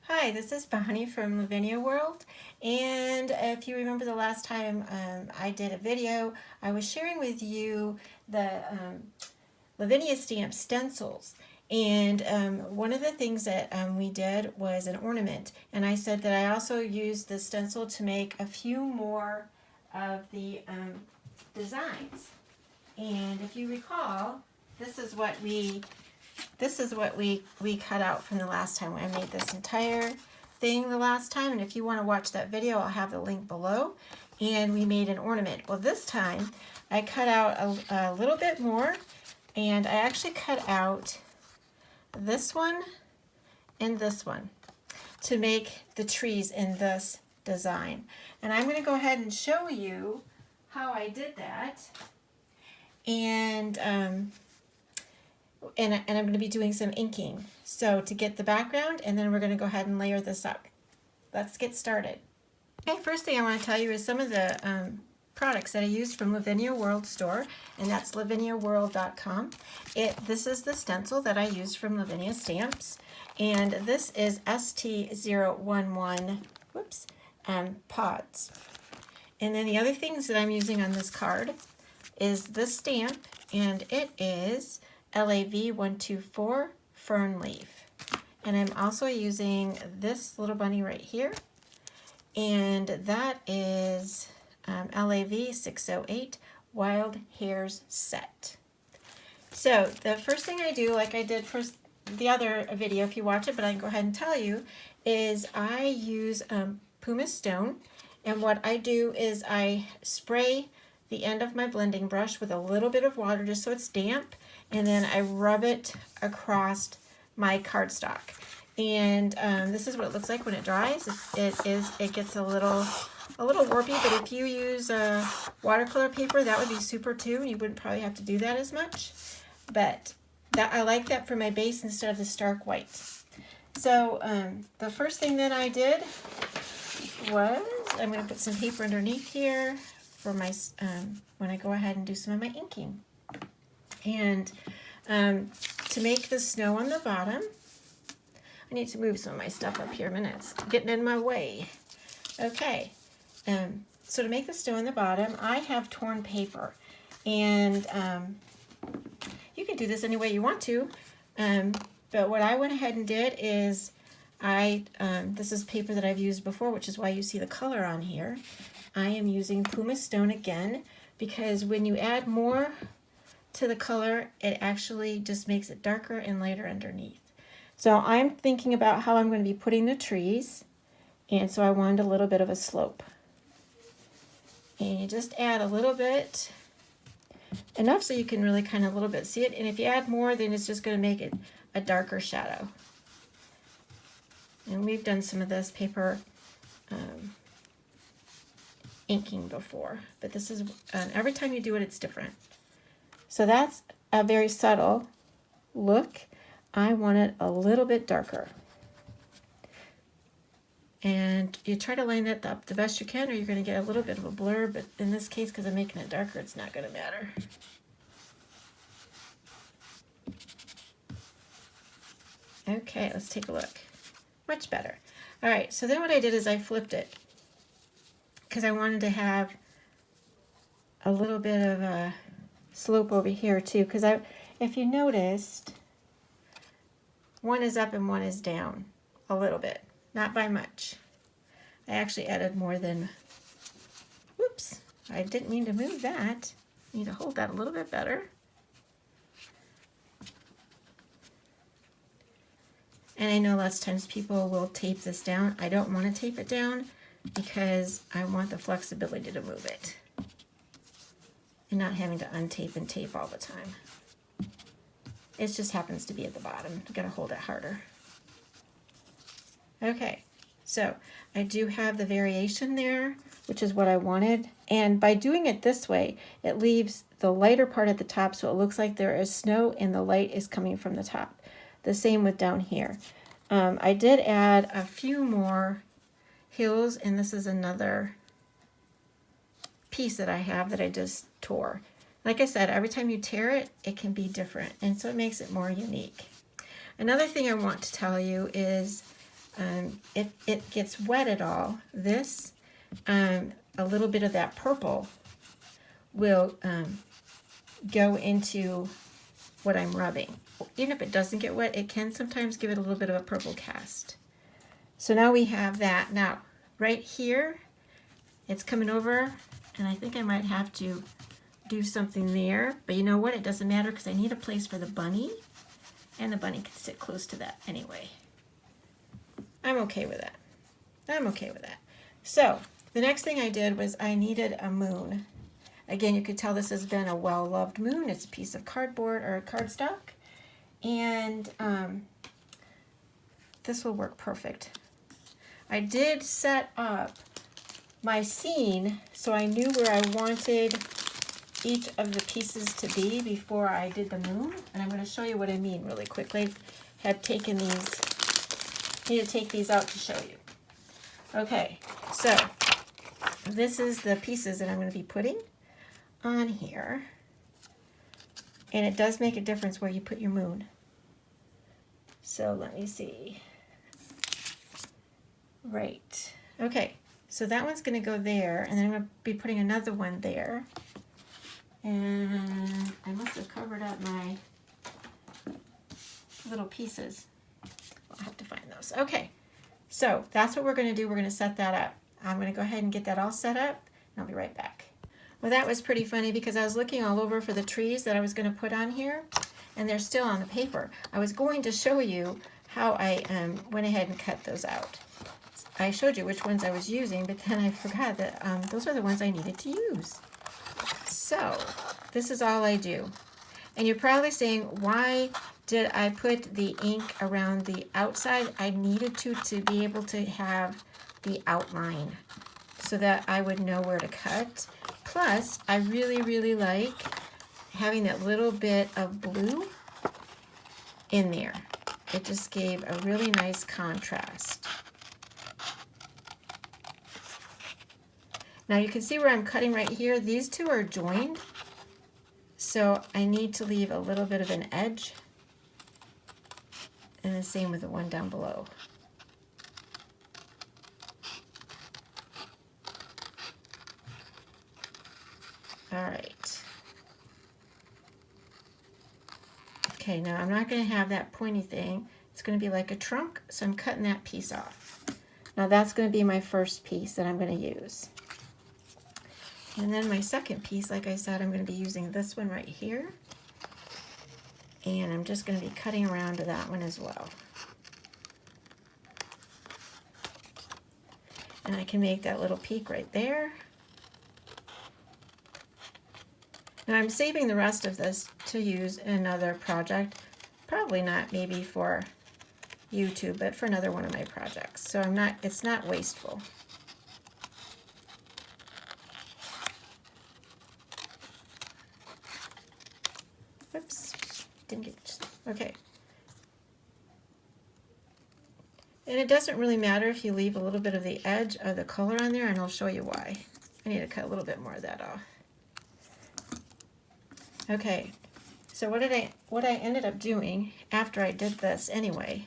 Hi, this is Bonnie from Lavinia World, and if you remember the last time I did a video, I was sharing with you the Lavinia Stamps Stencils, and one of the things that we did was an ornament, and I said that I also used the stencil to make a few more of the designs, and if you recall, this is what we cut out from the last time. I made this entire thing the last time, and if you want to watch that video, I'll have the link below. And we made an ornament. Well, this time I cut out a little bit more, and I actually cut out this one and this one to make the trees in this design. And I'm going to go ahead and show you how I did that. And I'm going to be doing some inking. So to get the background, and then we're going to go ahead and layer this up. Let's get started. Okay, first thing I want to tell you is some of the products that I used from Lavinia World store, and that's laviniaworld.com. This is the stencil that I used from Lavinia Stamps, and this is ST011 Pods. And then the other things that I'm using on this card is this stamp, and it is LAV124 Fern Leaf. And I'm also using this little bunny right here, and that is LAV608 Wild Hares Set. So the first thing I do, like I did for the other video, if you watch it, but I can go ahead and tell you, is I use Pumice stone, and what I do is I spray the end of my blending brush with a little bit of water just so it's damp, and then I rub it across my cardstock. And this is what it looks like when it dries. It gets a little warpy, but if you use watercolor paper, that would be super too, and you wouldn't probably have to do that as much. But I like that for my base instead of the stark white. So the first thing that I did was I'm going to put some paper underneath here for my when I go ahead and do some of my inking. And to make the snow on the bottom, I need to move some of my stuff up here a minute. It's getting in my way. Okay, so to make the snow on the bottom, I have torn paper, and you can do this any way you want to, but what I went ahead and did is this is paper that I've used before, which is why you see the color on here. I am using Pumice stone again, because when you add more to the color, it actually just makes it darker and lighter underneath. So I'm thinking about how I'm going to be putting the trees, and so I wanted a little bit of a slope. And you just add a little bit, enough so you can really kind of a little bit see it, and if you add more, then it's just going to make it a darker shadow. And we've done some of this paper inking before, but this is, every time you do it, it's different. So that's a very subtle look. I want it a little bit darker. And you try to line that up the best you can, or you're going to get a little bit of a blur, but in this case, because I'm making it darker, it's not going to matter. Okay, let's take a look. Much better. All right, so then what I did is I flipped it, because I wanted to have a little bit of a slope over here too, because if you noticed, one is up and one is down a little bit, not by much. I actually added more than, whoops, I didn't mean to move that. I need to hold that a little bit better. And I know lots of times people will tape this down. I don't want to tape it down because I want the flexibility to move it and not having to untape and tape all the time. It just happens to be at the bottom. I've got to hold it harder. Okay, so I do have the variation there, which is what I wanted. And by doing it this way, it leaves the lighter part at the top so it looks like there is snow and the light is coming from the top. The same with down here. I did add a few more hills, and this is another piece that I have that I just tore. Like I said, every time you tear it, it can be different, and so it makes it more unique. Another thing I want to tell you is if it gets wet at all, this, a little bit of that purple will go into what I'm rubbing. Even if it doesn't get wet, it can sometimes give it a little bit of a purple cast. So now we have that. Now, right here, it's coming over, and I think I might have to do something there, but you know what? It doesn't matter because I need a place for the bunny, and the bunny can sit close to that anyway. I'm okay with that. I'm okay with that. So, the next thing I did was I needed a moon. Again, you could tell this has been a well-loved moon. It's a piece of cardboard or cardstock. And this will work perfect. I did set up my scene so I knew where I wanted each of the pieces to be before I did the moon. And I'm going to show you what I mean really quickly. I have taken these, need to take these out to show you. Okay, so this is the pieces that I'm going to be putting on here, and it does make a difference where you put your moon. So let me see. Right. Okay, so that one's going to go there, and then I'm going to be putting another one there. And I must have covered up my little pieces. I'll have to find those. Okay, so that's what we're going to do. We're going to set that up. I'm going to go ahead and get that all set up, and I'll be right back. Well, that was pretty funny because I was looking all over for the trees that I was going to put on here, and they're still on the paper. I was going to show you how I went ahead and cut those out. I showed you which ones I was using, but then I forgot that those are the ones I needed to use. So, this is all I do. And you're probably saying, why did I put the ink around the outside? I needed to be able to have the outline so that I would know where to cut. Plus, I really, really like having that little bit of blue in there. It just gave a really nice contrast. Now you can see where I'm cutting right here. These two are joined, so I need to leave a little bit of an edge. And the same with the one down below. All right. Okay, now I'm not going to have that pointy thing. It's going to be like a trunk, so I'm cutting that piece off. Now that's going to be my first piece that I'm going to use. And then my second piece, like I said, I'm going to be using this one right here. And I'm just going to be cutting around to that one as well. And I can make that little peak right there. Now I'm saving the rest of this to use in another project. Probably not maybe for YouTube, but for another one of my projects. So it's not wasteful. Whoops, didn't get, okay. And it doesn't really matter if you leave a little bit of the edge of the color on there, and I'll show you why. I need to cut a little bit more of that off. Okay, so what I ended up doing after I did this anyway,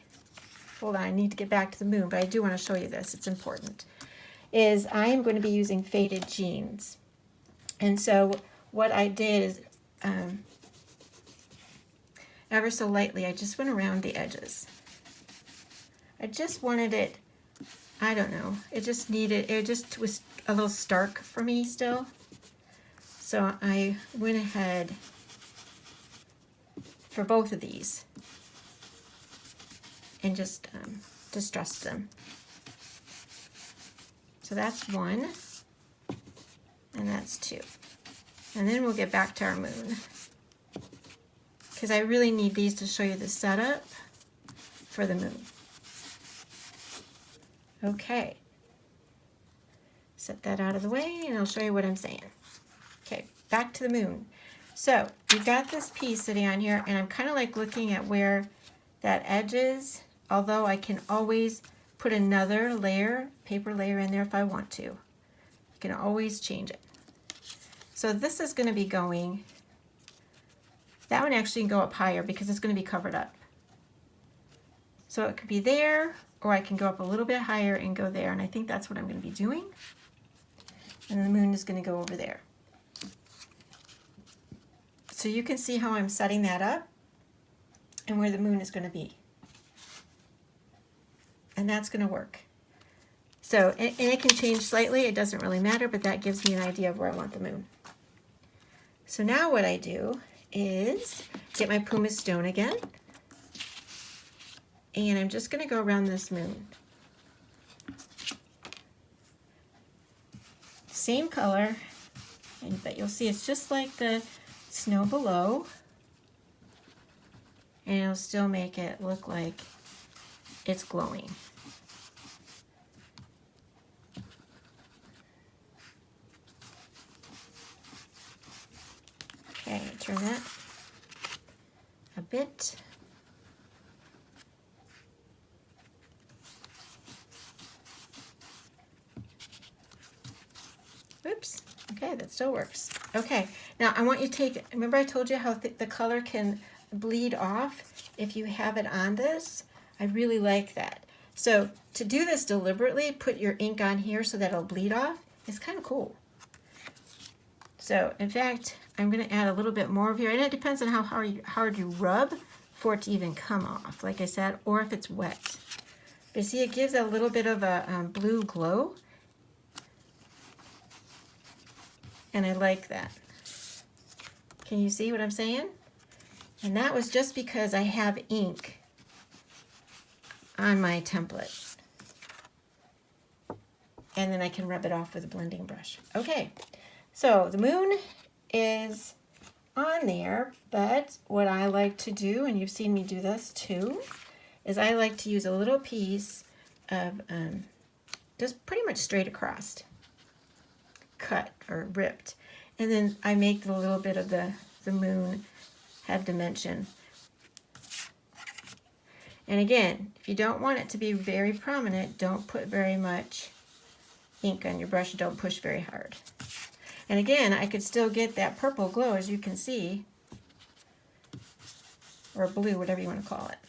hold on, I need to get back to the moon, but I do want to show you this, it's important, is I am going to be using faded jeans. And so what I did is, ever so lightly, I just went around the edges. I just wanted it, I don't know, it just was a little stark for me still. So I went ahead for both of these and just distressed them. So that's one, and that's two. And then we'll get back to our moon, because I really need these to show you the setup for the moon. Okay, set that out of the way and I'll show you what I'm saying. Okay, back to the moon. So we've got this piece sitting on here, and I'm kind of like looking at where that edges, although I can always put another layer, paper layer in there if I want to. I can always change it. So this is going to be going, that one actually can go up higher because it's going to be covered up. So it could be there, or I can go up a little bit higher and go there, and I think that's what I'm going to be doing. And the moon is going to go over there. So you can see how I'm setting that up and where the moon is going to be. And that's going to work. So, and it can change slightly, it doesn't really matter, but that gives me an idea of where I want the moon. So now what I do is get my pumice stone again, and I'm just going to go around this moon. Same color, but you'll see it's just like the snow below, and it'll still make it look like it's glowing. Okay, turn that a bit. Oops, okay, that still works. Okay, now I want you to take, remember I told you how the color can bleed off if you have it on this? I really like that. So to do this deliberately, put your ink on here so that it'll bleed off. It's kind of cool. So in fact, I'm going to add a little bit more of here, and it depends on how hard you rub for it to even come off, like I said, or if it's wet. But see, it gives a little bit of a blue glow. And I like that. Can you see what I'm saying? And that was just because I have ink on my template. And then I can rub it off with a blending brush. Okay, so the moon is on there, but what I like to do, and you've seen me do this too, is I like to use a little piece of just pretty much straight across, cut or ripped, and then I make a little bit of the moon have dimension. And again, if you don't want it to be very prominent, don't put very much ink on your brush, don't push very hard. And again, I could still get that purple glow, as you can see, or blue, whatever you want to call it,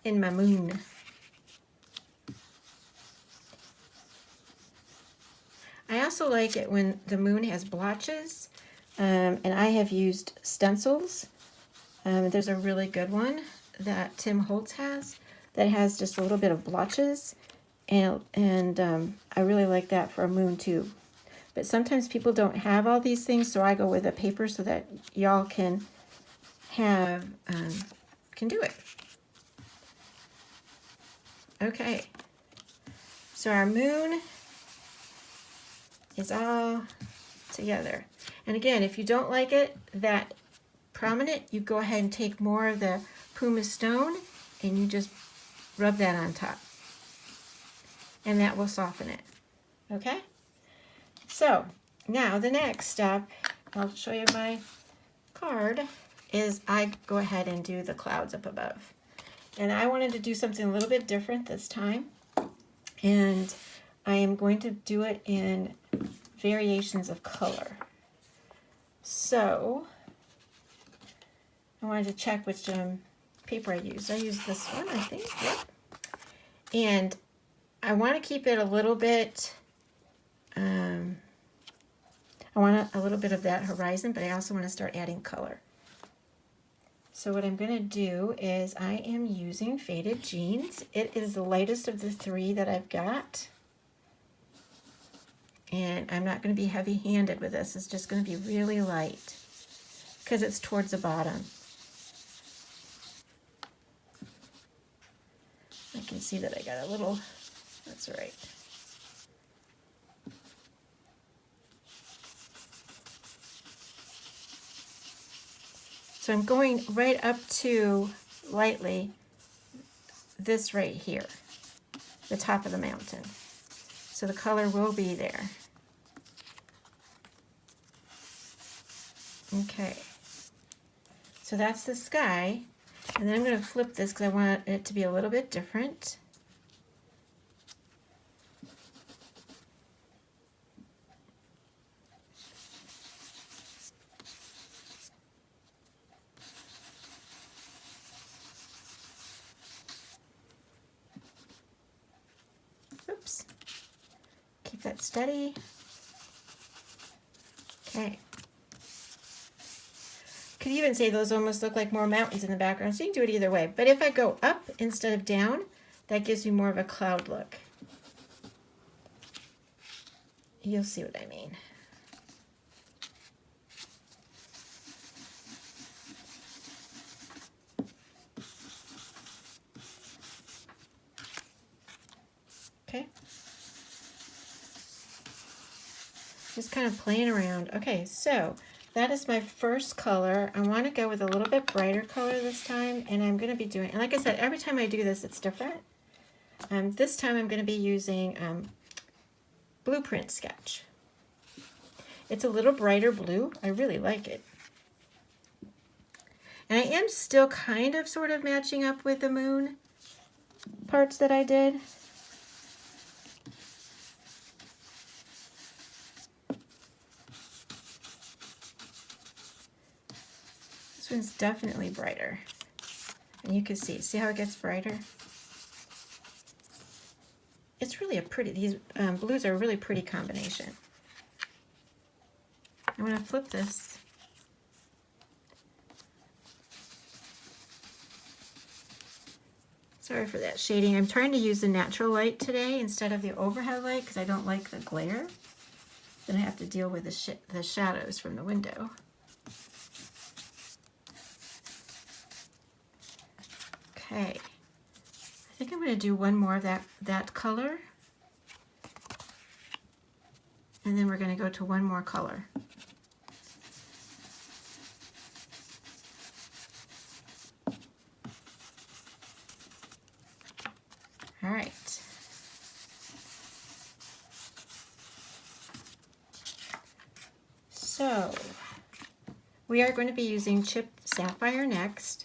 in my moon. I also like it when the moon has blotches, and I have used stencils. There's a really good one that Tim Holtz has that has just a little bit of blotches, and I really like that for a moon too. But sometimes people don't have all these things, so I go with a paper so that y'all can have can do it. Okay, so our moon is all together. And again, if you don't like it that prominent, you go ahead and take more of the pumice stone and you just rub that on top. And that will soften it. Okay? So, now the next step, I'll show you my card, is I go ahead and do the clouds up above. And I wanted to do something a little bit different this time. And I am going to do it in variations of color. So, I wanted to check which paper I used. I used this one, I think. Yep. And I want to keep it a little bit, I want a little bit of that horizon, but I also want to start adding color. So what I'm going to do is I am using Faded Jeans. It is the lightest of the three that I've got. And I'm not going to be heavy-handed with this. It's just going to be really light because it's towards the bottom. I can see that I got a little, that's right. So I'm going right up to lightly this right here, the top of the mountain. So the color will be there. Okay, so that's the sky. And then I'm going to flip this because I want it to be a little bit different. Oops. Keep that steady. Okay. Could even say those almost look like more mountains in the background, so you can do it either way. But if I go up instead of down, that gives me more of a cloud look. You'll see what I mean. Okay. Just kind of playing around. Okay, so that is my first color. I want to go with a little bit brighter color this time, and I'm going to be doing, and like I said, every time I do this, it's different. This time I'm going to be using Blueprint Sketch. It's a little brighter blue. I really like it. And I am still kind of sort of matching up with the moon parts that I did. This one's definitely brighter. And you can see how it gets brighter? It's really a pretty, these blues are a really pretty combination. I'm going to flip this. Sorry for that shading. I'm trying to use the natural light today instead of the overhead light because I don't like the glare. Then I have to deal with the shadows from the window. Okay, I think I'm going to do one more of that color, and then we're going to go to one more color. All right. So we are going to be using chipped sapphire next.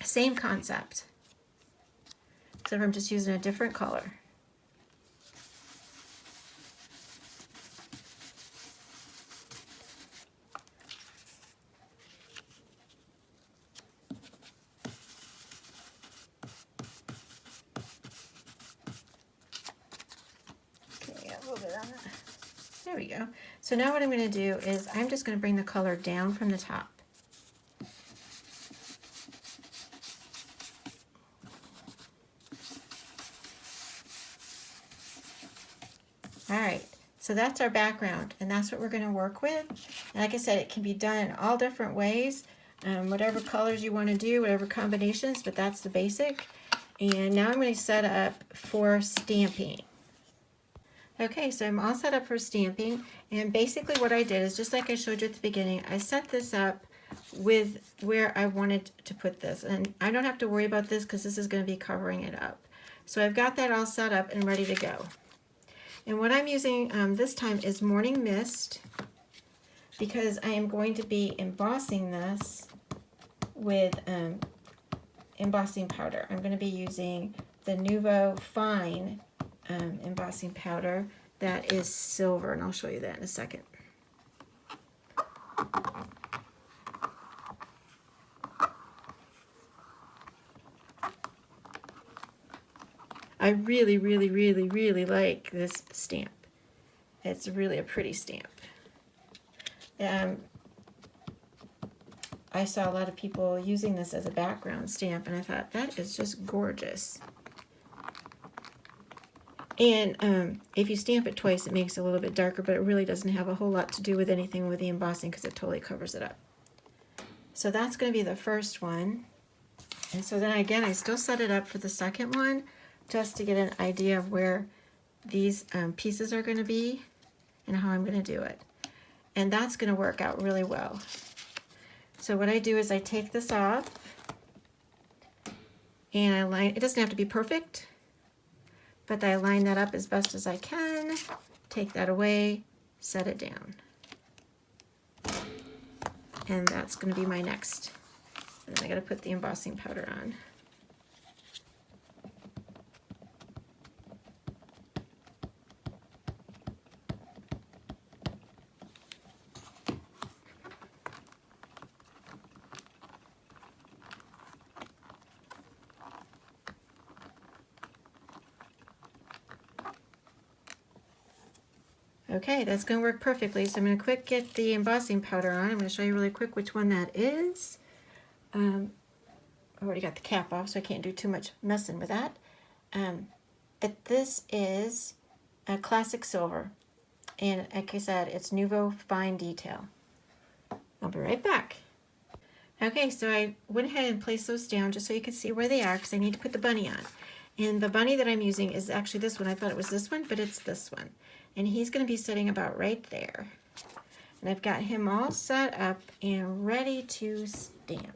Same concept, except I'm just using a different color. Okay, a little bit on that. There we go. So now what I'm going to do is I'm just going to bring the color down from the top. All right, so that's our background, and that's what we're going to work with. And like I said, it can be done in all different ways, whatever colors you want to do, whatever combinations, but that's the basic. And now I'm going to set up for stamping. Okay, so I'm all set up for stamping, and basically what I did is, just like I showed you at the beginning, I set this up with where I wanted to put this, and I don't have to worry about this because this is going to be covering it up. So I've got that all set up and ready to go. And what I'm using this time is Morning Mist, because I am going to be embossing this with embossing powder. I'm going to be using the Nuvo Fine embossing powder that is silver, and I'll show you that in a second. I really, really, really, really like this stamp. It's really a pretty stamp. I saw a lot of people using this as a background stamp, and I thought, that is just gorgeous. And if you stamp it twice, it makes it a little bit darker, but it really doesn't have a whole lot to do with anything with the embossing because it totally covers it up. So that's going to be the first one. And so then again, I still set it up for the second one, just to get an idea of where these pieces are going to be and how I'm going to do it. And that's going to work out really well. So what I do is I take this off and I line, it doesn't have to be perfect, but I line that up as best as I can. take that away, set it down. And that's going to be my next. And then I got to put the embossing powder on. Okay, that's going to work perfectly. So I'm going to quick get the embossing powder on. I'm going to show you really quick which one that is. I already got the cap off, so I can't do too much messing with that. But this is a classic silver. And like I said, it's Nuvo Fine Detail. I'll be right back. Okay, so I went ahead and placed those down just so you can see where they are, because I need to put the bunny on. And the bunny that I'm using is actually this one. I thought it was this one, but it's this one. And he's going to be sitting about right there. And I've got him all set up and ready to stamp.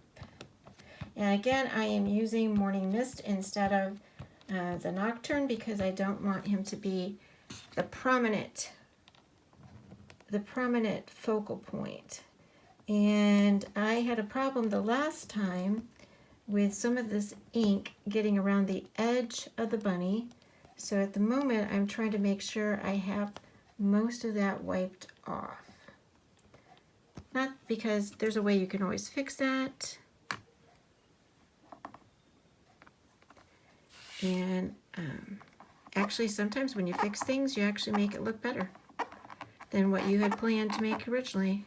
And again, I am using Morning Mist instead of the Nocturne because I don't want him to be the prominent focal point. And I had a problem the last time with some of this ink getting around the edge of the bunny. So at the moment, I'm trying to make sure I have most of that wiped off. Not because there's a way you can always fix that. And actually, sometimes when you fix things, you actually make it look better than what you had planned to make originally.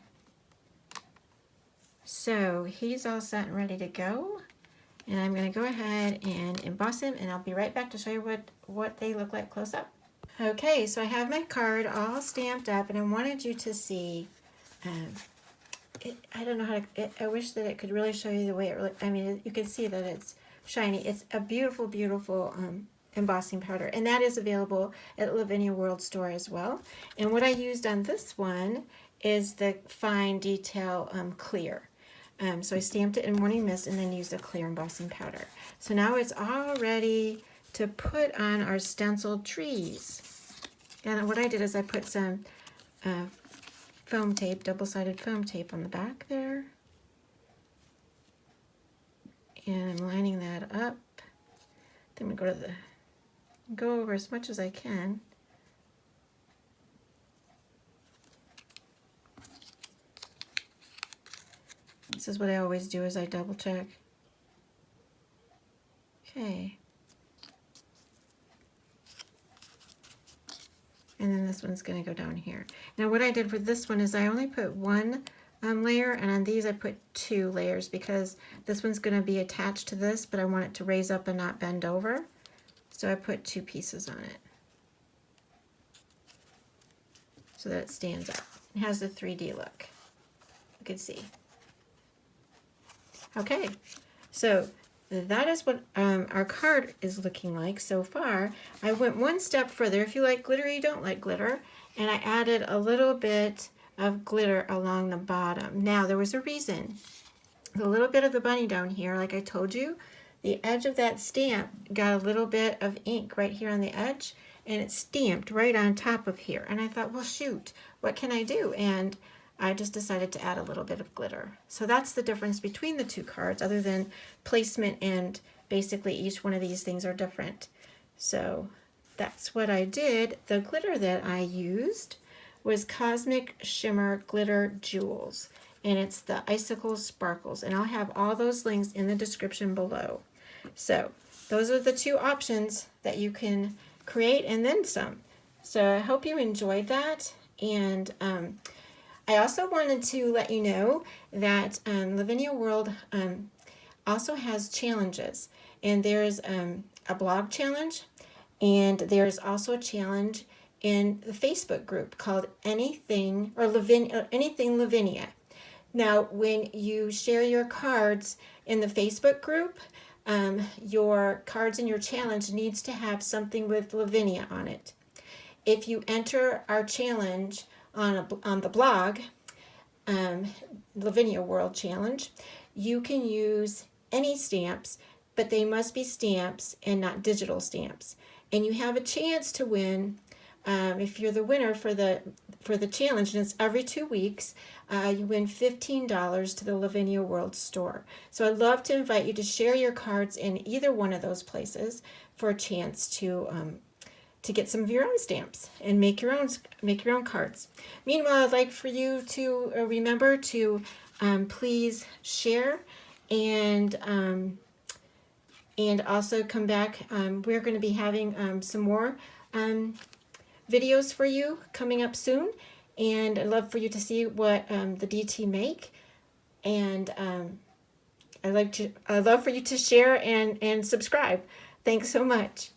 So he's all set and ready to go. And I'm going to go ahead and emboss him, and I'll be right back to show you what they look like close up. Okay, so I have my card all stamped up, and I wanted you to see, I don't know how to, I wish that it could really show you the way it really, I mean, you can see that it's shiny. It's a beautiful, beautiful embossing powder, and that is available at Lavinia World Store as well. And what I used on this one is the Fine Detail Clear. So I stamped it in Morning Mist and then used a clear embossing powder. So now it's all ready to put on our stenciled trees. And what I did is I put some foam tape, double-sided foam tape on the back there. And I'm lining that up. Then we go over as much as I can. This is what I always do, is I double check. Okay. And then this one's going to go down here. Now what I did with this one is I only put one layer, and on these I put 2 layers because this one's going to be attached to this, but I want it to raise up and not bend over. So I put 2 pieces on it so that it stands up. It has the 3D look. You can see. Okay, so that is what our card is looking like so far. I went one step further. If you like glitter, you don't like glitter, and I added a little bit of glitter along the bottom. Now, there was a reason. The little bit of the bunny down here, like I told you, the edge of that stamp got a little bit of ink right here on the edge, and it stamped right on top of here. And I thought, well, shoot, what can I do? And I just decided to add a little bit of glitter. So that's the difference between the 2 cards, other than placement, and basically each one of these things are different. So that's what I did. The glitter that I used was Cosmic Shimmer Glitter Jewels, and it's the Icicle Sparkles, and I'll have all those links in the description below. So those are the 2 options that you can create, and then some. So I hope you enjoyed that, and I also wanted to let you know that Lavinia World also has challenges, and there's a blog challenge, and there's also a challenge in the Facebook group called Anything Lavinia. Now, when you share your cards in the Facebook group, your cards in your challenge needs to have something with Lavinia on it. If you enter our challenge on the blog, Lavinia World Challenge, you can use any stamps, but they must be stamps and not digital stamps. And you have a chance to win if you're the winner for the challenge, and it's every 2 weeks, you win $15 to the Lavinia World store. So I'd love to invite you to share your cards in either one of those places for a chance to get some of your own stamps and make your own cards. Meanwhile, I'd like for you to remember to please share and also come back. We're going to be having some more videos for you coming up soon, and I'd love for you to see what the DT make, and I'd love for you to share and subscribe. Thanks so much.